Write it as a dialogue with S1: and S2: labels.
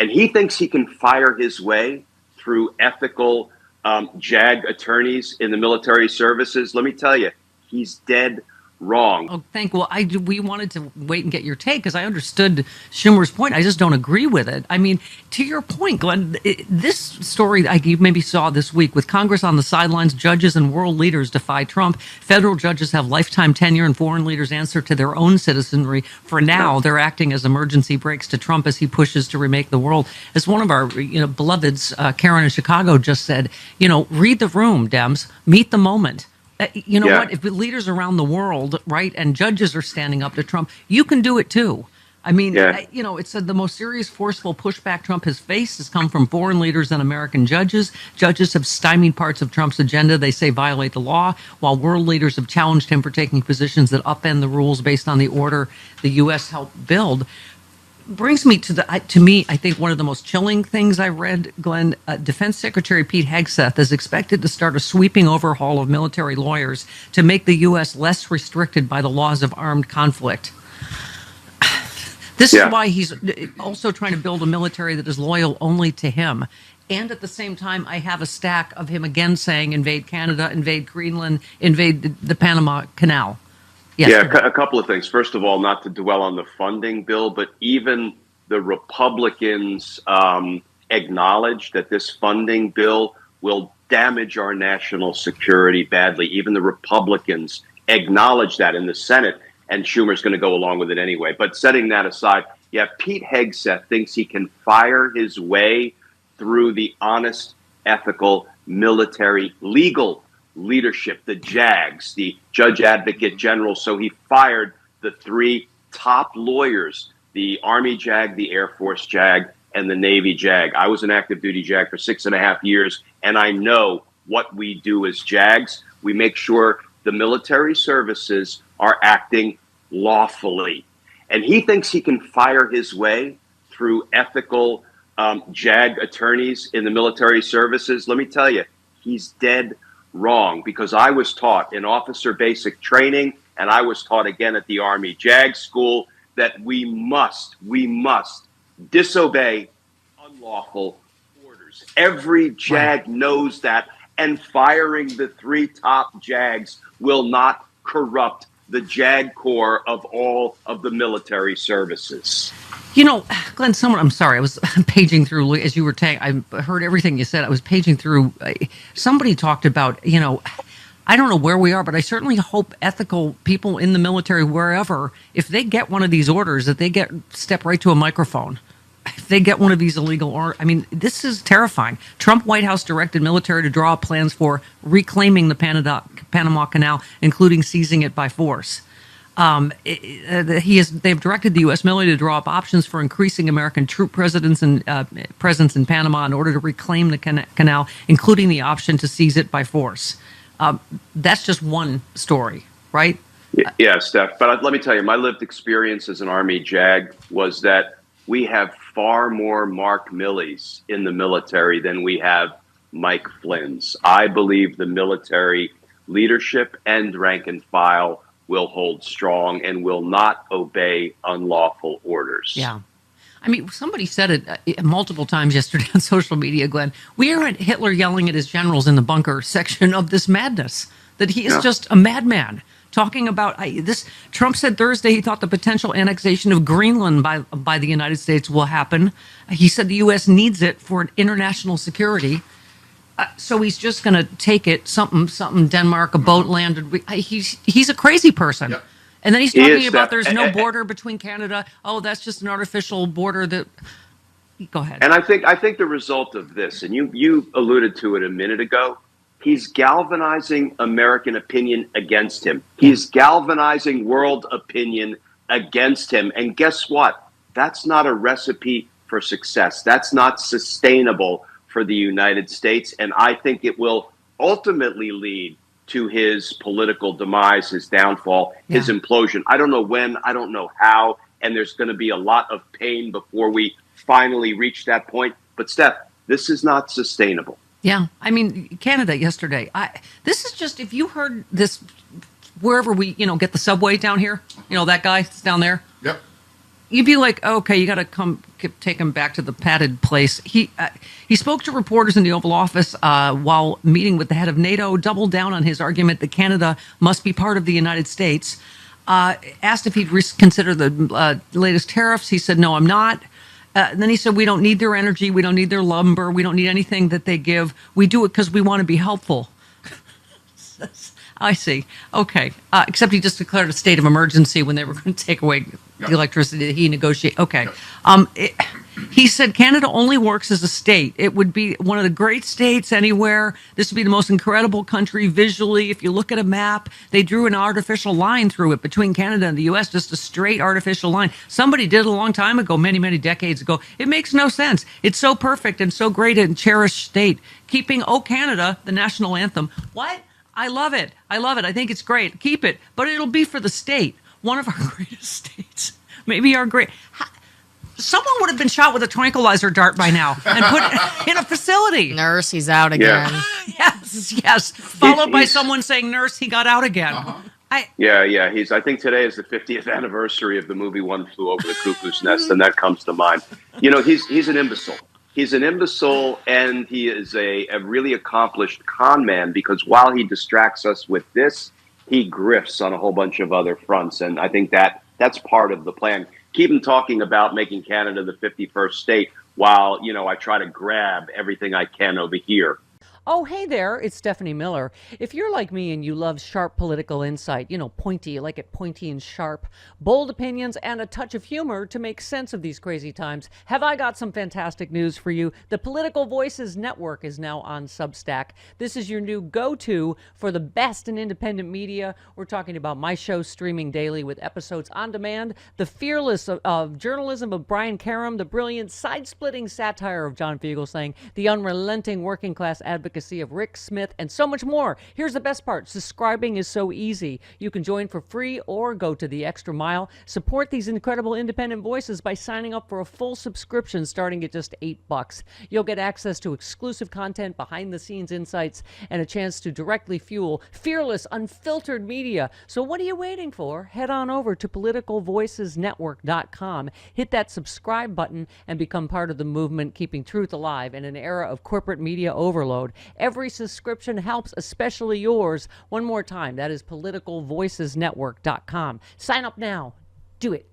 S1: And he thinks he can fire his way through ethical JAG attorneys in the military services. Let me tell you, he's dead wrong.
S2: Oh, we wanted to wait and get your take because I understood Schumer's point. I just don't agree with it. I mean, to your point, Glenn, this story you maybe saw this week with Congress on the sidelines, judges and world leaders defy Trump. Federal judges have lifetime tenure and foreign leaders answer to their own citizenry. For now, they're acting as emergency brakes to Trump as he pushes to remake the world. As one of our beloveds, Karen in Chicago, just said, read the room, Dems, meet the moment. What? If leaders around the world, right, and judges are standing up to Trump, you can do it too. I mean, it said the most serious, forceful pushback Trump has faced has come from foreign leaders and American judges. Judges have stymied parts of Trump's agenda they say violate the law, while world leaders have challenged him for taking positions that upend the rules based on the order the U.S. helped build. Brings me to me, I think one of the most chilling things I read, Glenn, Defense Secretary Pete Hegseth is expected to start a sweeping overhaul of military lawyers to make the U.S. less restricted by the laws of armed conflict. This is why he's also trying to build a military that is loyal only to him. And at the same time, I have a stack of him again saying invade Canada, invade Greenland, invade the Panama Canal.
S1: Yes, a couple of things. First of all, not to dwell on the funding bill, but even the Republicans acknowledge that this funding bill will damage our national security badly. Even the Republicans acknowledge that in the Senate, and Schumer's going to go along with it anyway. But setting that aside, Pete Hegseth thinks he can fire his way through the honest, ethical, military, legal leadership, the JAGs, the Judge Advocate General. So he fired the three top lawyers, the Army JAG, the Air Force JAG, and the Navy JAG. I was an active duty JAG for 6.5 years, and I know what we do as JAGs. We make sure the military services are acting lawfully. And he thinks he can fire his way through ethical JAG attorneys in the military services. Let me tell you, he's dead wrong, because I was taught in officer basic training, and I was taught again at the Army JAG school, that we must disobey unlawful orders. Every JAG knows that, and firing the three top JAGs will not corrupt the JAG Corps of all of the military services.
S2: Glenn, I'm sorry, I was paging through as you were I heard everything you said. I was paging through. Somebody talked about, I don't know where we are, but I certainly hope ethical people in the military, wherever, if they get one of these orders, that they step right to a microphone. If they get one of these illegal orders, I mean, this is terrifying. Trump White House directed military to draw up plans for reclaiming the Panama Canal, including seizing it by force. They've directed the U.S. military to draw up options for increasing American troop presence in Panama in order to reclaim the canal, including the option to seize it by force. That's just one story, right?
S1: Yeah, Steph. But let me tell you, my lived experience as an Army JAG was that we have far more Mark Millies in the military than we have Mike Flynn's. I believe the military leadership and rank and file will hold strong and will not obey unlawful orders.
S2: Yeah. I mean, somebody said it multiple times yesterday on social media, Glenn. We are at Hitler yelling at his generals in the bunker section of this madness, that he is just a madman. Talking about this, Trump said Thursday he thought the potential annexation of Greenland by the United States will happen. He said the U.S. needs it for international security. So he's just going to take it, something, Denmark, a boat landed. He's a crazy person. Yep. And then he's talking about there's no border between Canada. Oh, that's just an artificial border that... Go ahead.
S1: And I think the result of this, and you alluded to it a minute ago, he's galvanizing American opinion against him. He's galvanizing world opinion against him. And guess what? That's not a recipe for success. That's not sustainable for the United States. And I think it will ultimately lead to his political demise, his downfall, his implosion. I don't know when, I don't know how, and there's going to be a lot of pain before we finally reach that point. But Steph, this is not sustainable.
S2: Yeah. I mean, Canada yesterday, this is just, if you heard this, wherever we, get the subway down here, that guy that's down there.
S3: Yep.
S2: you'd be like, okay, you got to take him back to the padded place. He spoke to reporters in the Oval Office while meeting with the head of NATO, doubled down on his argument that Canada must be part of the United States. Asked if he'd consider the latest tariffs. He said, no, I'm not. And then he said, we don't need their energy. We don't need their lumber. We don't need anything that they give. We do it because we want to be helpful. I see. Okay. Except he just declared a state of emergency when they were going to take away the electricity that he negotiated. Okay. He said Canada only works as a state. It would be one of the great states anywhere. This would be the most incredible country visually. If you look at a map, they drew an artificial line through it between Canada and the U.S., just a straight artificial line. Somebody did it a long time ago, many, many decades ago. It makes no sense. It's so perfect and so great and cherished state. Keeping O Canada, the national anthem. What? I love it. I love it. I think it's great. Keep it. But it'll be for the state. One of our greatest states. Maybe our great... Someone would have been shot with a tranquilizer dart by now and put in a facility.
S3: Nurse, he's out again.
S2: Yeah. Yes. Followed by someone saying, nurse, he got out again.
S1: Yeah. I think today is the 50th anniversary of the movie One Flew Over the Cuckoo's Nest, and that comes to mind. He's an imbecile. He's an imbecile, and he is a really accomplished con man, because while he distracts us with this, he grifts on a whole bunch of other fronts. And I think that's part of the plan. Keep him talking about making Canada the 51st state while, I try to grab everything I can over here.
S2: Oh, hey there, it's Stephanie Miller. If you're like me and you love sharp political insight, pointy, you like it pointy and sharp, bold opinions, and a touch of humor to make sense of these crazy times, have I got some fantastic news for you. The Political Voices Network is now on Substack. This is your new go-to for the best in independent media. We're talking about my show streaming daily with episodes on demand, the fearless of journalism of Brian Karem, the brilliant side-splitting satire of John Fugelsang, the unrelenting working class advocacy of Rick Smith, and so much more. Here's the best part. Subscribing is so easy. You can join for free or go to the extra mile. Support these incredible independent voices by signing up for a full subscription starting at just $8. You'll get access to exclusive content, behind-the-scenes insights, and a chance to directly fuel fearless, unfiltered media. So what are you waiting for? Head on over to politicalvoicesnetwork.com. Hit that subscribe button and become part of the movement keeping truth alive in an era of corporate media overload. Every subscription helps, especially yours. One more time, that is politicalvoicesnetwork.com. Sign up now. Do it.